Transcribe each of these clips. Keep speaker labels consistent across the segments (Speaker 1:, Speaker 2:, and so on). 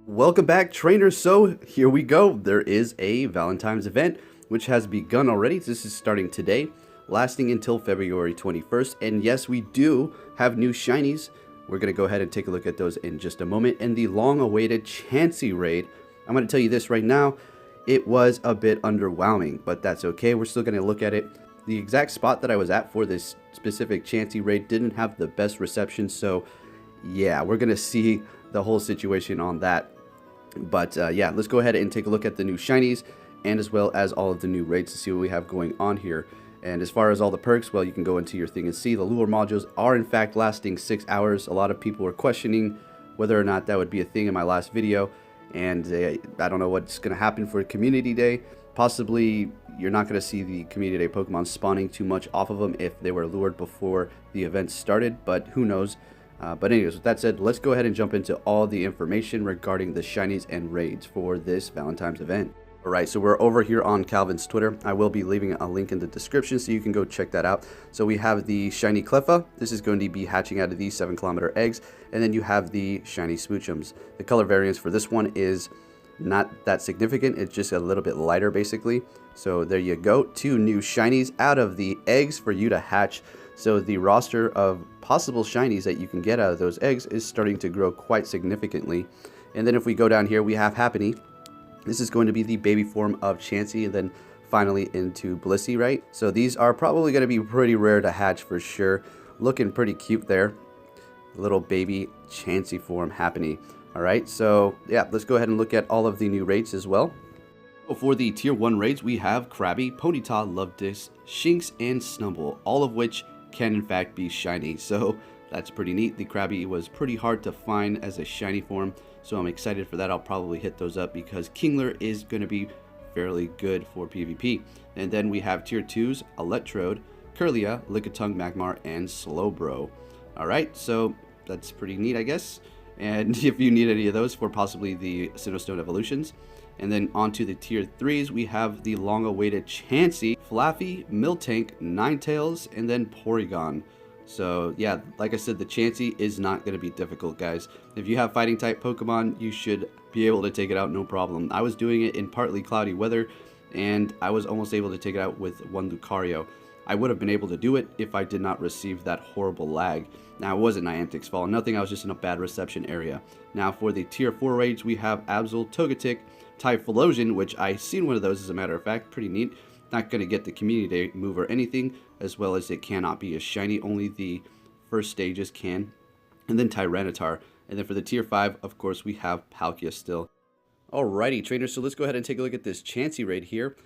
Speaker 1: Welcome back, trainers. So here we go. There is a Valentine's event which has begun already. This is starting today, lasting until February 21st. And yes, we do have new shinies. We're going to go ahead and take a look at those in just a moment. And the long-awaited Chansey raid, I'm going to tell you this right now, it was a bit underwhelming, but that's okay. We're still going to look at it. The exact spot that I was at for this specific Chansey raid didn't have the best reception, so yeah, we're going to see the whole situation on that. But yeah, let's go ahead and take a look at the new shinies and as well as all of the new raids to see what we have going on here. And as far as all the perks, well, you can go into your thing and see the lure modules are in fact lasting 6 hours. A lot of people were questioning whether or not that would be a thing in my last video, and I don't know what's going to happen for Community Day. Possibly you're not going to see the Community Day Pokemon spawning too much off of them if they were lured before the event started, but who knows. But anyways, with that said, let's go ahead and jump into all the information regarding the shinies and raids for this Valentine's event. Alright, so we're over here on Calvin's Twitter. I will be leaving a link in the description so you can go check that out. So we have the shiny Cleffa. This is going to be hatching out of these 7-kilometer eggs. And then you have the shiny Smoochums. The color variance for this one is not that significant. It's just a little bit lighter basically. So there you go. 2 new shinies out of the eggs for you to hatch. So the roster of possible shinies that you can get out of those eggs is starting to grow quite significantly. And then if we go down here, we have Happiny. This is going to be the baby form of Chansey, and then finally into Blissey, right? So these are probably going to be pretty rare to hatch for sure. Looking pretty cute there. Little baby Chansey form Happiny. Alright, so yeah, let's go ahead and look at all of the new raids as well. For the tier 1 raids, we have Krabby, Ponyta, Lovedis, Shinx, and Snubbull, all of which can in fact be shiny. So that's pretty neat. The Krabby was pretty hard to find as a shiny form, so I'm excited for that. I'll probably hit those up because Kingler is going to be fairly good for PvP. And then we have tier 2s, Electrode, Kirlia, Lickitung, Magmar, and Slowbro. Alright, so that's pretty neat, I guess. And if you need any of those for possibly the Sinnoh evolutions. And then onto the tier 3s, we have the long-awaited Chansey, Flaffy, Miltank, Ninetales, and then Porygon. So yeah, like I said, the Chansey is not going to be difficult, guys. If you have fighting type Pokemon, you should be able to take it out no problem. I was doing it in partly cloudy weather, and I was almost able to take it out with one Lucario. I would have been able to do it if I did not receive that horrible lag. Now, it wasn't Niantic's fault, nothing, I was just in a bad reception area. Now, for the tier 4 raids, we have Absol, Togetic, Typhlosion, which I seen one of those as a matter of fact, pretty neat. Not going to get the Community Day move or anything, as well as it cannot be as shiny, only the first stages can. And then Tyranitar. And then for the tier 5, of course, we have Palkia still. Alrighty, trainers, so let's go ahead and take a look at this Chansey raid here.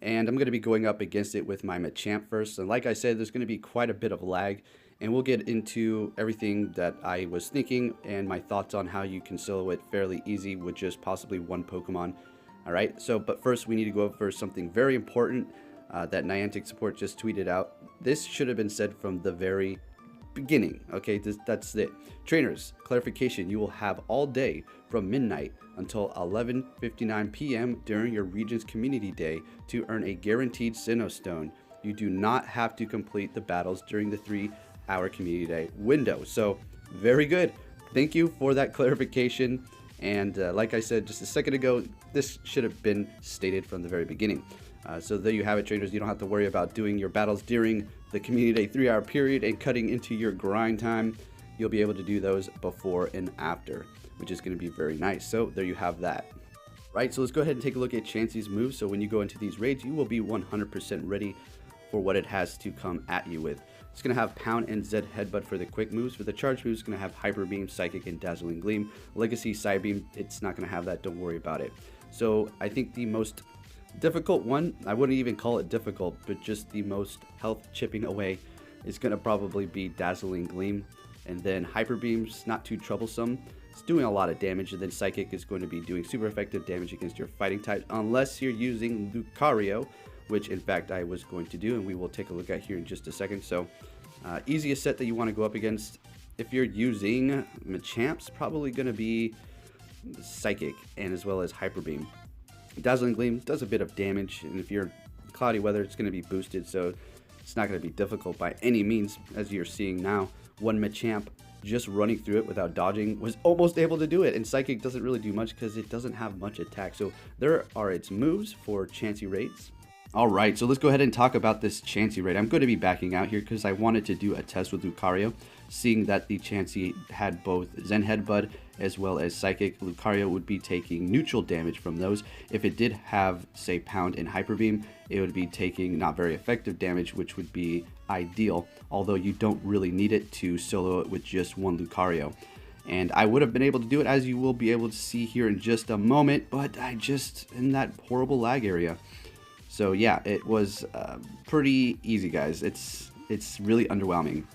Speaker 1: And I'm going to be going up against it with my Machamp first. And like I said, there's going to be quite a bit of lag. And we'll get into everything that I was thinking and my thoughts on how you can solo it fairly easy with just possibly one Pokemon. Alright, so but first we need to go over something very important that Niantic support just tweeted out. This should have been said from the very beginning. Okay, that's it. Trainers, clarification, you will have all day from midnight until 11:59 p.m. during your region's Community Day to earn a guaranteed Sinnoh Stone. You do not have to complete the battles during the 3-hour Community Day window. So, very good. Thank you for that clarification. And like I said just a second ago, this should have been stated from the very beginning. So there you have it, traders. You don't have to worry about doing your battles during the Community Day 3-hour period and cutting into your grind time. You'll be able to do those before and after, which is going to be very nice. So there you have that. Right, so let's go ahead and take a look at Chansey's moves. So when you go into these raids, you will be 100% ready for what it has to come at you with. It's going to have Pound and Z Headbutt for the quick moves. For the charge moves, it's going to have Hyper Beam, Psychic, and Dazzling Gleam. Legacy, Psybeam, it's not going to have that. Don't worry about it. So I think the most difficult one, I wouldn't even call it difficult, but just the most health chipping away is going to probably be Dazzling Gleam. And then Hyper Beam's not too troublesome. It's doing a lot of damage, and then Psychic is going to be doing super effective damage against your fighting types, unless you're using Lucario, which in fact I was going to do, and we will take a look at here in just a second. So, easiest set that you want to go up against, if you're using Machamp's probably going to be Psychic, and as well as Hyper Beam. Dazzling Gleam does a bit of damage, and if you're cloudy weather, it's going to be boosted, so it's not going to be difficult by any means, as you're seeing now. One Machamp just running through it without dodging, was almost able to do it. And Psychic doesn't really do much because it doesn't have much attack. So there are its moves for Chansey raids. Alright, so let's go ahead and talk about this Chansey raid. I'm going to be backing out here because I wanted to do a test with Lucario, seeing that the Chansey had both Zen Headbutt as well as Psychic. Lucario would be taking neutral damage from those. If it did have, say, Pound and Hyper Beam, it would be taking not very effective damage, which would be ideal, although you don't really need it to solo it with just one Lucario. And I would have been able to do it, as you will be able to see here in just a moment, but I just in that horrible lag area. So yeah, it was pretty easy, guys. It's really underwhelming,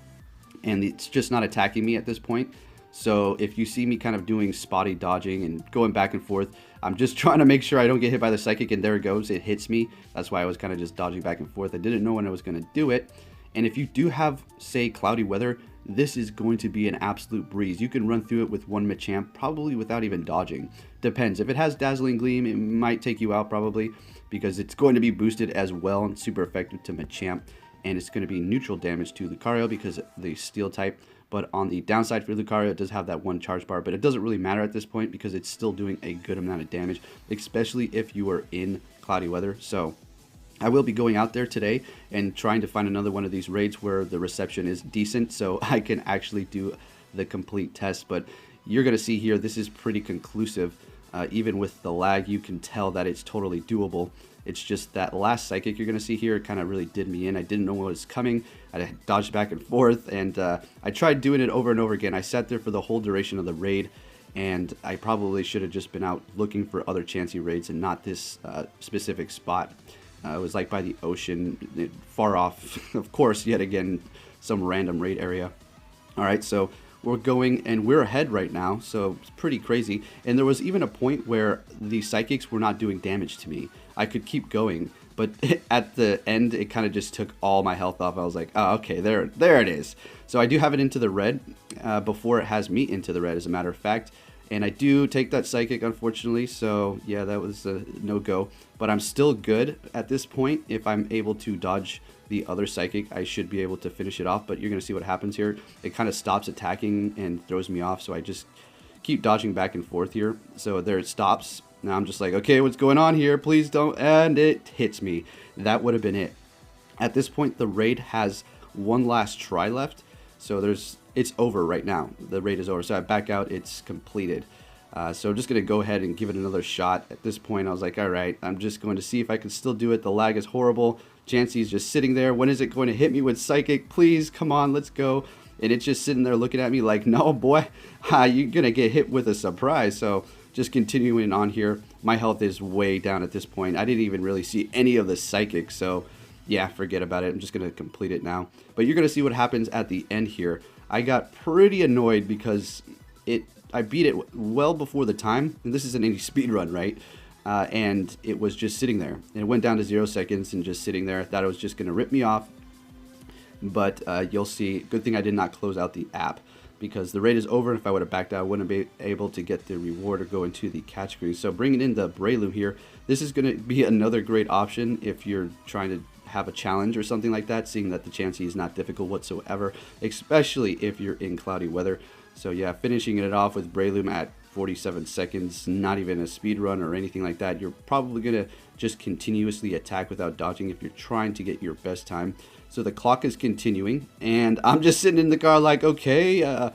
Speaker 1: and it's just not attacking me at this point. So if you see me kind of doing spotty dodging and going back and forth, I'm just trying to make sure I don't get hit by the Psychic, and there it goes, it hits me. That's why I was kind of just dodging back and forth. I didn't know when I was going to do it. And if you do have, say, cloudy weather, this is going to be an absolute breeze. You can run through it with one Machamp, probably without even dodging. Depends. If it has Dazzling Gleam, it might take you out probably, because it's going to be boosted as well and super effective to Machamp. And it's going to be neutral damage to Lucario because of the Steel type. But on the downside for Lucario, it does have that one charge bar, but it doesn't really matter at this point because it's still doing a good amount of damage, especially if you are in cloudy weather. So I will be going out there today and trying to find another one of these raids where the reception is decent so I can actually do the complete test. But you're going to see here, this is pretty conclusive. Even with the lag, you can tell that it's totally doable. It's just that last Psychic you're going to see here kind of really did me in. I didn't know what was coming. I dodged back and forth, and I tried doing it over and over again. I sat there for the whole duration of the raid, and I probably should have just been out looking for other Chansey raids and not this specific spot. It was like by the ocean, far off, of course, yet again, some random raid area. Alright, so we're going, and we're ahead right now, so it's pretty crazy. And there was even a point where the Psychics were not doing damage to me. I could keep going, but at the end, it kind of just took all my health off. I was like, oh, okay, there it is. So I do have it into the red before it has me into the red, as a matter of fact. And I do take that Psychic, unfortunately, so yeah, that was a no-go. But I'm still good at this point. If I'm able to dodge the other Psychic, I should be able to finish it off, but you're going to see what happens here. It kind of stops attacking and throws me off, so I just keep dodging back and forth here. So there it stops. Now I'm just like, okay, what's going on here? Please don't, and it hits me. That would have been it. At this point, the raid has one last try left, so it's over right now. The raid is over, so I back out, it's completed. So I'm just going to go ahead and give it another shot. At this point, I was like, alright, I'm just going to see if I can still do it. The lag is horrible. Chansey's just sitting there. When is it going to hit me with Psychic? Please, come on, let's go. And it's just sitting there looking at me like, no, boy, you're going to get hit with a surprise. So just continuing on here. My health is way down at this point. I didn't even really see any of the Psychic, so yeah, forget about it. I'm just going to complete it now. But you're going to see what happens at the end here. I got pretty annoyed because I beat it well before the time, and this isn't any speed run, right? And it was just sitting there. And it went down to 0 seconds and just sitting there. I thought it was just going to rip me off. But you'll see, good thing I did not close out the app, because the raid is over, and if I would have backed out, I wouldn't be able to get the reward or go into the catch screen. So bringing in the Breloom here, this is going to be another great option if you're trying to have a challenge or something like that, seeing that the Chansey is not difficult whatsoever, especially if you're in cloudy weather. So yeah, finishing it off with Breloom at 47 seconds, not even a speed run or anything like that. You're probably going to just continuously attack without dodging if you're trying to get your best time. So the clock is continuing, and I'm just sitting in the car like, okay,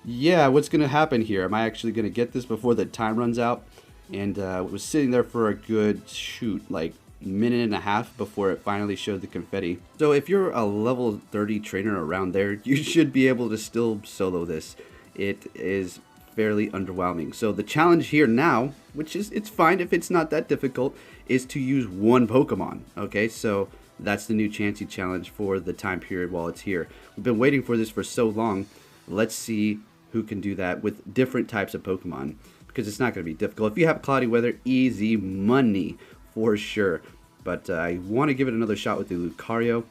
Speaker 1: yeah, what's going to happen here? Am I actually going to get this before the time runs out? And was sitting there for a good, like minute and a half before it finally showed the confetti. So if you're a level 30 trainer around there, you should be able to still solo this. It is fairly underwhelming. So the challenge here now, which is, it's fine if it's not that difficult, is to use one Pokemon. Okay, so that's the new Chansey challenge for the time period while it's here. We've been waiting for this for so long. Let's see who can do that with different types of Pokemon, because it's not going to be difficult. If you have cloudy weather, easy money for sure. But I want to give it another shot with the Lucario.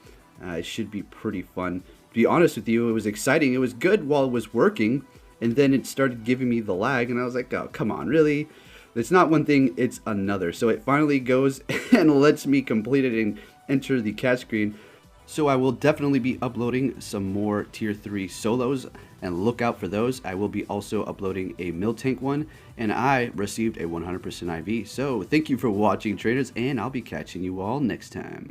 Speaker 1: It should be pretty fun. To be honest with you, it was exciting. It was good while it was working, and then it started giving me the lag, and I was like, oh, come on, really? It's not one thing, it's another. So it finally goes and lets me complete it and enter the catch screen. So I will definitely be uploading some more tier 3 solos, and look out for those. I will be also uploading a Miltank one, and I received a 100% IV. So thank you for watching, traders, and I'll be catching you all next time.